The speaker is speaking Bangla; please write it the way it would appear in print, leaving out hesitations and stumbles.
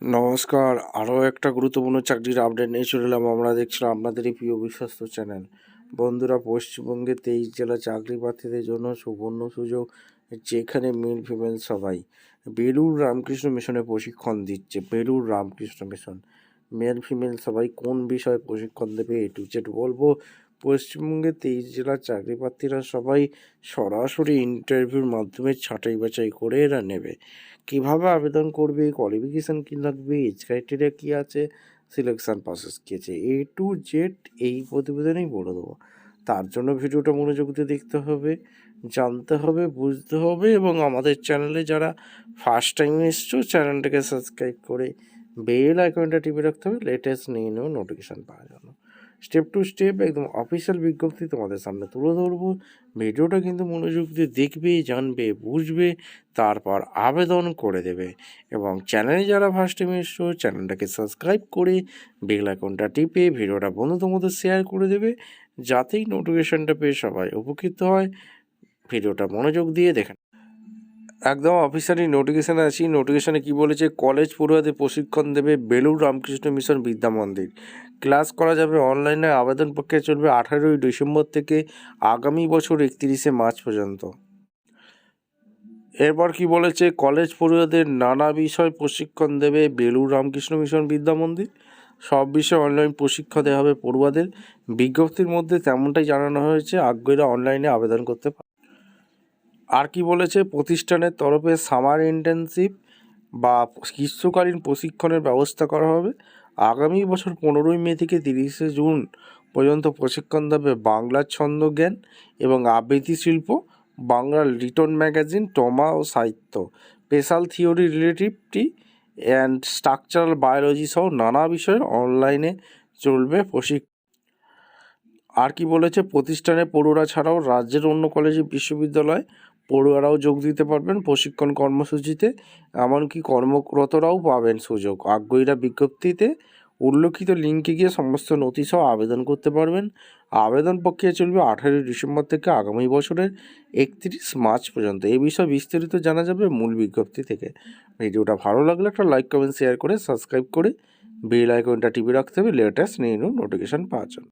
নমস্কার, আরও একটা গুরুত্বপূর্ণ চাকরির আপডেট নিয়ে চলে এলাম। আমরা দেখছিলাম আপনাদের এই প্রিয় বিশ্বস্ত চ্যানেল। বন্ধুরা, পশ্চিমবঙ্গে 23 জেলা চাকরি প্রার্থীদের জন্য সুবর্ণ সুযোগ, যেখানে মেল ফিমেল সবাই বেলুড় রামকৃষ্ণ মিশনে প্রশিক্ষণ দিচ্ছে। Belur Ramakrishna mission male female সবাই কোন বিষয়ে প্রশিক্ষণ দেবে এ টু জেড বলবো। পশ্চিমবঙ্গে 23 জেলার চাকরি প্রার্থীরা সবাই সরাসরি ইন্টারভিউর মাধ্যমে ছাঁটাই বাছাই করে এরা নেবে। কিভাবে আবেদন করবে, কোয়ালিফিকেশান কী লাগবে, এজ ক্রাইটেরিয়া কী আছে, সিলেকশান প্রসেস কী আছে, এ টু জেড এই প্রতিবেদনেই বলে দেবো। তার জন্য ভিডিওটা মনোযোগ দিয়ে দেখতে হবে, জানতে হবে, বুঝতে হবে এবং আমাদের চ্যানেলে যারা ফার্স্ট টাইম এসছো চ্যানেলটাকে সাবস্ক্রাইব করে বেল আইকনটা টিপে রাখতে হবে লেটেস্ট নিয়ে নোটিফিকেশান পাওয়ার জন্য। স্টেপ টু স্টেপ একদম অফিসিয়াল বিজ্ঞপ্তি তোমাদের সামনে তুলে ধরবো। ভিডিওটা কিন্তু মনোযোগ দিয়ে দেখবে, জানবে, বুঝবে, তারপর আবেদন করে দেবে। এবং চ্যানেলে যারা ফার্স্ট টাইম এসছো চ্যানেলটাকে সাবস্ক্রাইব করে বেল আইকনটা টিপে ভিডিওটা বন্ধুদের মধ্যে শেয়ার করে দেবে, যাতেই নোটিফিকেশানটা পেয়ে সবাই উপকৃত হয়। ভিডিওটা মনোযোগ দিয়ে দেখেন। একদম অফিসিয়ালি নোটিফিকেশানে আছি। নোটিফিকেশানে কী বলেছে, কলেজ পড়ুয়াদের প্রশিক্ষণ দেবে বেলুড় রামকৃষ্ণ মিশন বিদ্যা মন্দির। ক্লাস করা যাবে অনলাইনে। আবেদন প্রক্রিয়া চলবে 18ই ডিসেম্বর থেকে আগামী বছর 31শে মার্চ পর্যন্ত। এরপর কি বলেছে, কলেজ পড়ুয়াদের নানা বিষয় প্রশিক্ষণ দেবে বেলুড় রামকৃষ্ণ মিশন বিদ্যা মন্দির। সব বিষয়ে অনলাইন প্রশিক্ষণ দেওয়া হবে পড়ুয়াদের। বিজ্ঞপ্তির মধ্যে তেমনটাই জানানো হয়েছে, আগ্রহীরা অনলাইনে আবেদন করতে পারে। আর কি বলেছে, প্রতিষ্ঠানের তরফে সামার ইন্টার্নশিপ বা গ্রীষ্মকালীন প্রশিক্ষণের ব্যবস্থা করা হবে। আগামী বছর 15ই মে থেকে 30শে জুন পর্যন্ত প্রশিক্ষণ দেবে বাংলার ছন্দজ্ঞান এবং আবৃত্তি শিল্প, বাংলার লিটন ম্যাগাজিন, টমা ও সাহিত্য, special theory relativity and structural biology সহ নানা বিষয়ে অনলাইনে চলবে প্রশিক্ষণ। আর কি বলেছে, প্রতিষ্ঠানে পড়ুয়ারা ছাড়াও রাজ্যের অন্য কলেজ বিশ্ববিদ্যালয় পড়ুয়ারাও যোগ দিতে পারবেন প্রশিক্ষণ কর্মসূচিতে, এমনকি কর্মরতরাও পাবেন সুযোগ। আগ্রহীরা বিজ্ঞপ্তিতে উল্লেখিত লিঙ্কে গিয়ে সমস্ত নথি সহ আবেদন করতে পারবেন। আবেদন প্রক্রিয়া চলবে 18ই ডিসেম্বর থেকে আগামী বছরের 31 মার্চ পর্যন্ত। এই বিষয়ে বিস্তারিত জানা যাবে মূল বিজ্ঞপ্তি থেকে। ভিডিওটা ভালো লাগলে একটা লাইক, কমেন্ট, শেয়ার করে সাবস্ক্রাইব করে বেল আইকনটা টিপে রাখতে হবে লেটেস্ট নিয়ে নোটিফিকেশান পাওয়ার জন্য।